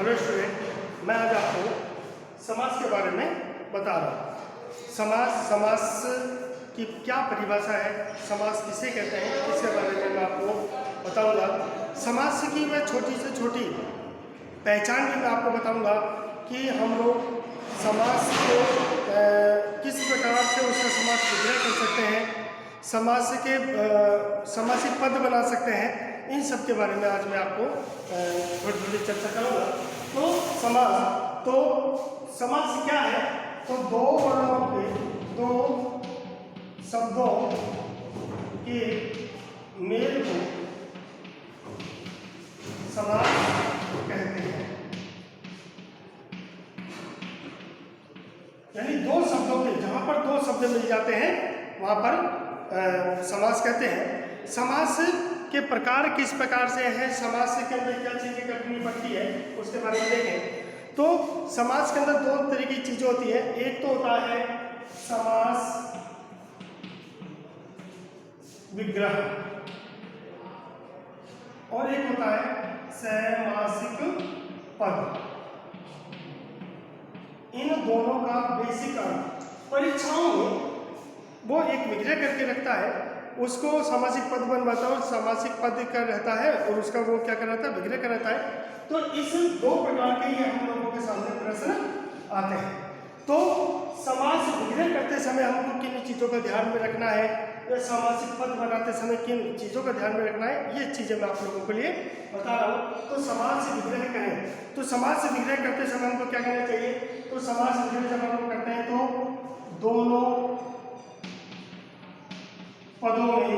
Hello student, मैं आज आपको समास के बारे में बता रहा हूँ। समास की क्या परिभाषा है, समास किसे कहते हैं, इसके बारे में मैं आपको बताऊंगा। समास की मैं छोटी से छोटी पहचान भी मैं आपको बताऊंगा कि हम लोग समास को किस प्रकार से उसका समास विग्रह कर सकते हैं, समास के समासिक पद बना सकते हैं। इन सब के बारे में आज मैं आपको थोड़ी थोड़ी चर्चा करूँगा। तो समास क्या है? तो दो वर्णों के, दो शब्दों के मेल को समास कहते हैं। यानी दो शब्दों के, जहाँ पर दो शब्द मिल जाते हैं वहाँ पर समास कहते हैं। समास के प्रकार किस प्रकार से है, समास के अंदर क्या चीज़ें करनी पड़ती है, उसके बारे में देखें। तो समास के अंदर दो तरह की चीज़ें होती है। एक तो होता है समास विग्रह और एक होता है समासिक पद। इन दोनों का बेसिक अर्थ परीक्षाओं में वो एक विग्रह करके रखता है, उसको समासिक पद बनवाता है और समासिक पद का रहता है और उसका वो क्या कराता है, विग्रह कराता है। तो इस दो प्रकार के ये हम लोगों के सामने प्रश्न आते हैं। तो समास विग्रह करते समय हमको किन चीज़ों का ध्यान में रखना है, या समासिक पद बनाते समय किन चीज़ों का ध्यान में रखना है, ये चीज़ें मैं आप लोगों के लिए बता रहा हूँ। तो समास विग्रह करें तो समास विग्रह करते समय हमको क्या करना चाहिए? तो समास विग्रह जब हम लोग करते हैं तो दोनों पदों में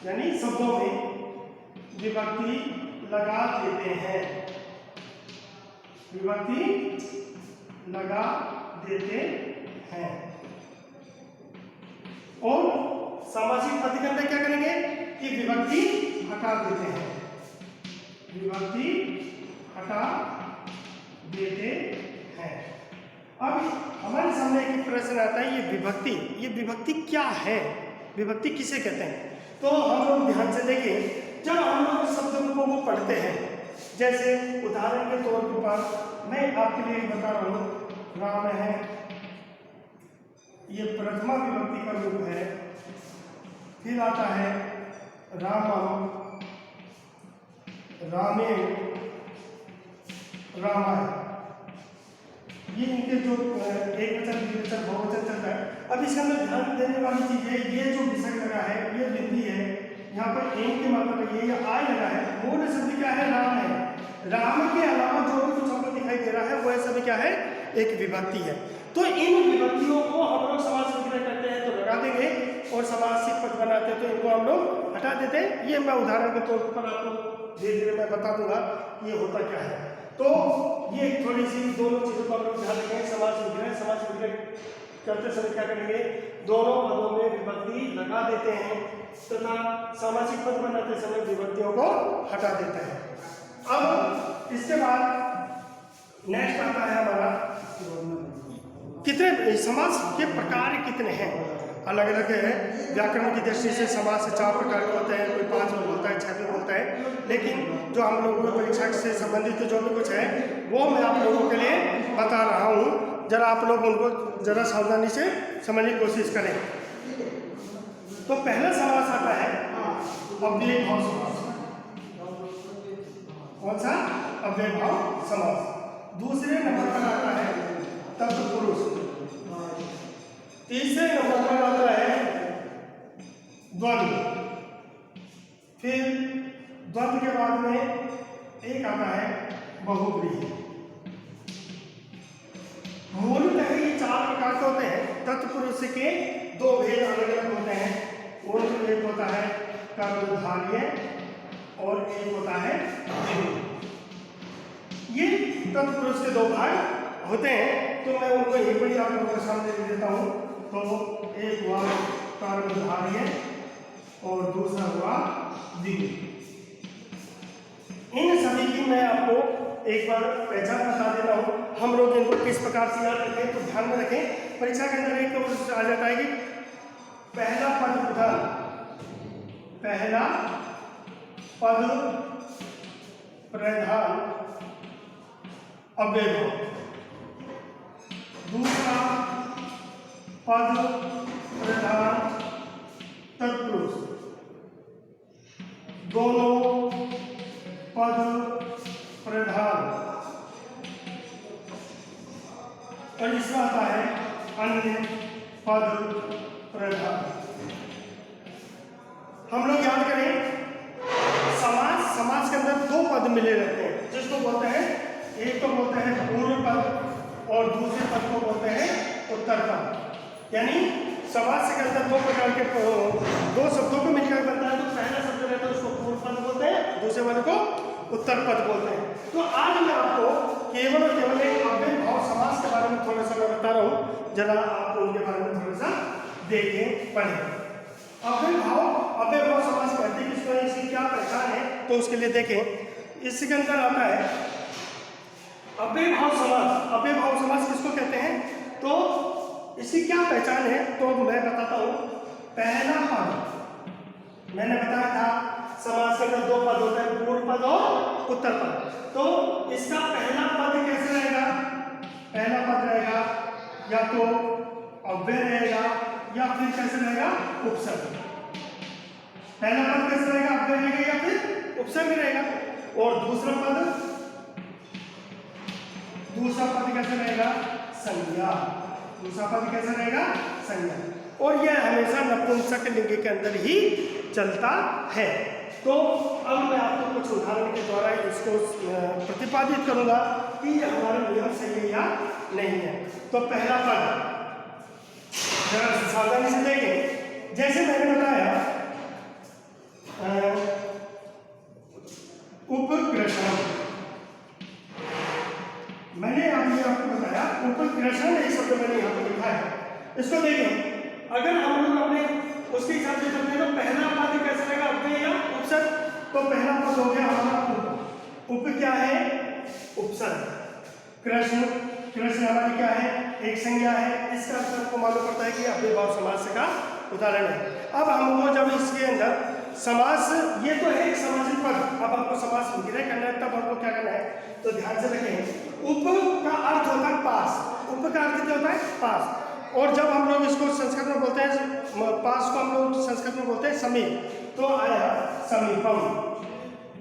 यानी शब्दों में विभक्ति लगा देते हैं, विभक्ति लगा देते हैं। और सामासिक पद के अंदर क्या करेंगे कि विभक्ति हटा देते हैं, विभक्ति हटा देते हैं। अब हमारे सामने एक प्रश्न आता है, ये विभक्ति क्या है, विभक्ति किसे कहते हैं? तो हम लोग ध्यान से देखें, जब हम लोग शब्दों को वो पढ़ते हैं, जैसे उदाहरण के तौर पर मैं आपके लिए बता रहा हूँ, राम है, ये प्रथमा विभक्ति का रूप है। फिर आता है रामम, रामे, रामाय। ये इनके जो एक वचन, द्विवचन, बहुवचन चलता है। अब इसके अंदर ध्यान देने वाली चीज है, ये जो विसर्ग लगा है, ये बिंदी है, यहाँ पर एम की मात्रा लगी है, या आय लगा है। मूल शब्द क्या है? राम है। राम के अलावा जो भी कुछ हमको दिखाई दे रहा है वह सब क्या है? एक विभक्ति है। तो इन विभक्तियों को हम लोग समास विग्रह करते हैं तो लगा देंगे, और समासिक पद बनाते हैं तो इनको हम लोग हटा देते हैं। ये मैं उदाहरण के तौर पर आपको धीरे धीरे मैं बता दूंगा ये होता क्या है। तो ये थोड़ी सी दोनों चीज़ों को हम लोग ध्यान रखेंगे। समास विग्रह करते समय क्या करेंगे? दोनों पदों में विभक्ति लगा देते हैं तथा सामासिक पद बनाते समय विभक्तियों को हटा देते हैं। अब इसके बाद नेक्स्ट आता है हमारा, कितने समास के प्रकार कितने हैं? अलग अलग है। व्याकरण की दृष्टि से समास 4 प्रकार के होते हैं, कोई 5 में बोलता है, 6 में बोलता है। लेकिन जो हम लोगों को परीक्षा से संबंधित जो भी कुछ है वो मैं आप लोगों के लिए बता रहा हूँ। जरा आप लोग उनको जरा सावधानी से समझने की कोशिश करें। तो पहला समास आता है अव्यय भाव समास। कौन सा? अव्यय भाव समास। दूसरे नंबर पर आता है तत्पुरुष। तीसरे नंबर पर आता है द्वंद्व। फिर द्वंद्व के बाद में एक आता है बहुव्रीहि। मूलतः ये 4 प्रकार के होते हैं। तत्पुरुष के 2 भेद अलग अलग होते हैं। उनमें एक होता है कर्मधारय और एक होता है द्विगु। ये तत्पुरुष के 2 भाग होते हैं, तो मैं उनको एक बार आप लोगों के सामने दे देता हूँ। तो एक हुआ कर्मधारय और दूसरा हुआ द्विगु। इन सभी की मैं आपको एक बार पहचान बता देता हूँ। हम लोग इनको किस प्रकार से याद रखें, तो ध्यान में रखें। परीक्षा के अंदर एक तो आ जाता है कि पहला पद उदाहरण, पहला पद प्रधान अव्यय भाव, दूसरा पद प्रधान तत्पुरुष, दोनों पद प्रधान, और इसमें आता है अन्य पद प्रधान। हम लोग याद करें समास के अंदर दो पद मिले रहते हैं, जिसको बोलते हैं, एक तो बोलते हैं पूर्व पद और दूसरे पद को बोलते हैं उत्तर पद। यानी समास के अंदर दो प्रकार के दो शब्दों को मिलकर बनता है, तो पहला शब्द रहता है उसको पूर्व पद बोलते हैं, दूसरे वाले को उत्तर पद बोलते हैं। तो आज मैं आपको केवल और केवल एक अव्यय भाव समास के बारे में थोड़ा सा मैं बता रहा हूँ, जरा आप उनके बारे में थोड़ा सा देखें पढ़ें। अव्यय भाव समास कहते हैं, इसमें इसकी क्या पहचान है, तो उसके लिए देखें। इसके अंदर आता है अव्यय भाव समास। अव्यय भाव समास किसको कहते हैं, तो इसकी क्या पहचान है, तो मैं बताता हूँ। पहला पद मैंने बताया था, समास के अंदर दो पद होते हैं, पूर्व पद और उत्तर पद। तो इसका पहला पद कैसे रहेगा, पहला पद रहेगा या तो अव्यय रहेगा या फिर कैसे रहेगा, उपसर्ग। पहला पद कैसे रहेगा, अव्यय रहेगा या फिर उपसर्ग रहेगा। और दूसरा पद कैसे रहेगा, संज्ञा। दूसरा पद कैसे रहेगा, संज्ञा। और यह हमेशा नपुंसक लिंग के अंदर ही चलता है। तो अब मैं आपको कुछ उदाहरण के द्वारा इसको प्रतिपादित करूंगा कि ये हमारा नियम सही है या नहीं है। तो पहला पद जरा सावधानी से देखें, जैसे मैंने बताया उपग्रसन, मैंने अभी आपको बताया उपग्रसन, एक शब्द मैंने यहाँ पर लिखा है। इसको देखें, अगर हम लोग अपने उसके हिसाब से चलते हैं तो पहला पद कैसे रहेगा, अव्यय या उपसर्ग। तो पहला पद हो गया हमारा उप क्या है, उपसर्ग। कृष्ण हमारी क्या है, एक संज्ञा है। इसका अर्थ आपको मालूम पड़ता है कि अव्यय भाव समास का उदाहरण है। अब हमको जब इसके अंदर समास, ये तो है एक समासित पद, अब आपको समास विग्रह करना है, तब आपको क्या करना है, तो ध्यान से रखें। उप का अर्थ होता है पास। उप का अर्थ क्या होता है, पास। और जब हम लोग इसको संस्कृत में बोलते हैं, पास को हम लोग संस्कृत में बोलते हैं समीप, तो आया समीपम,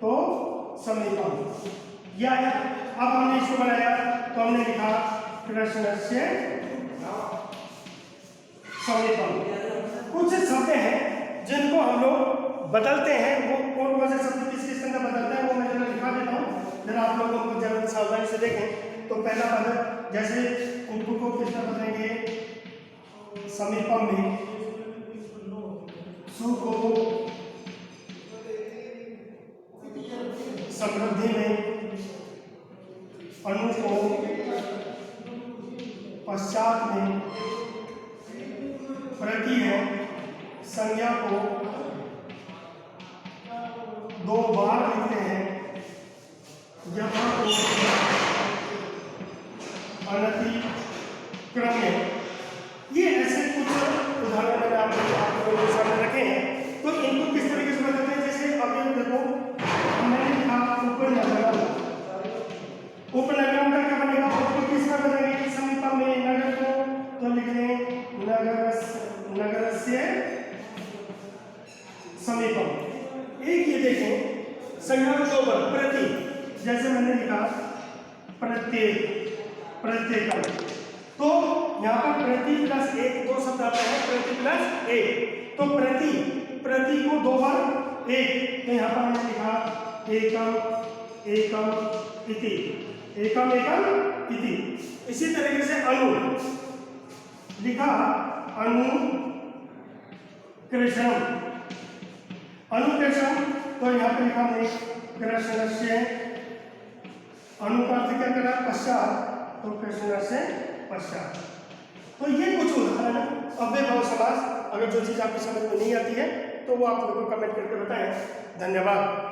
तो समीपम यह आया। अब हमने इसको बनाया तो हमने लिखा कृष्णस्य समीपम। कुछ शब्द हैं जिनको हम लोग बदलते हैं, वो कौन से शब्द किस किस अंदर बदलते हैं, वो मैं जरा लिखा देता हूँ, जरा आप लोगों को जरा सावधानी से देखें। तो पहला पद, जैसे उप को किस तरह बदलेंगे, समीपम में, सु को समृद्धि में, अनु को पश्चात में, प्रति है संज्ञा को दो बार लिखते हैं, यहाँ को अनति क्रम में। ये ऐसे कुछ उदाहरण मैंने आप लोगों के सामने रखे हैं। तो इनको किस तरीके से बदलते हैं, जैसे अभी देखो मैंने लिखा उपनगरम। उपनगरम का क्या बनेगा, उसको किस तरह बदलेंगे, समीपम में नगर को तो लिख लें नगरस्य समीपम। एक ये देखें संज्ञा को दो बार, प्रति, जैसे मैंने लिखा प्रत्येकम। तो यहाँ पर प्रति प्लस एक, दो शब्द आते हैं, प्रति प्लस एक। तो प्रति को दो बार एक, तो यहाँ पर हमने लिखा एकम इति, एकम इति। इसी तरीके से अनु लिखा, अनुकृष्णम, तो यहाँ पे लिखा हमने कृष्णस्य। अनु का अर्थ क्या करा, पश्चात, तो कृष्णस्य पश्चात। तो ये कुछ उदाहरण अव्यय भाव समास। अगर जो चीज़ आपकी समझ में नहीं आती है तो वो आप लोगों को कमेंट करके बताएं। धन्यवाद।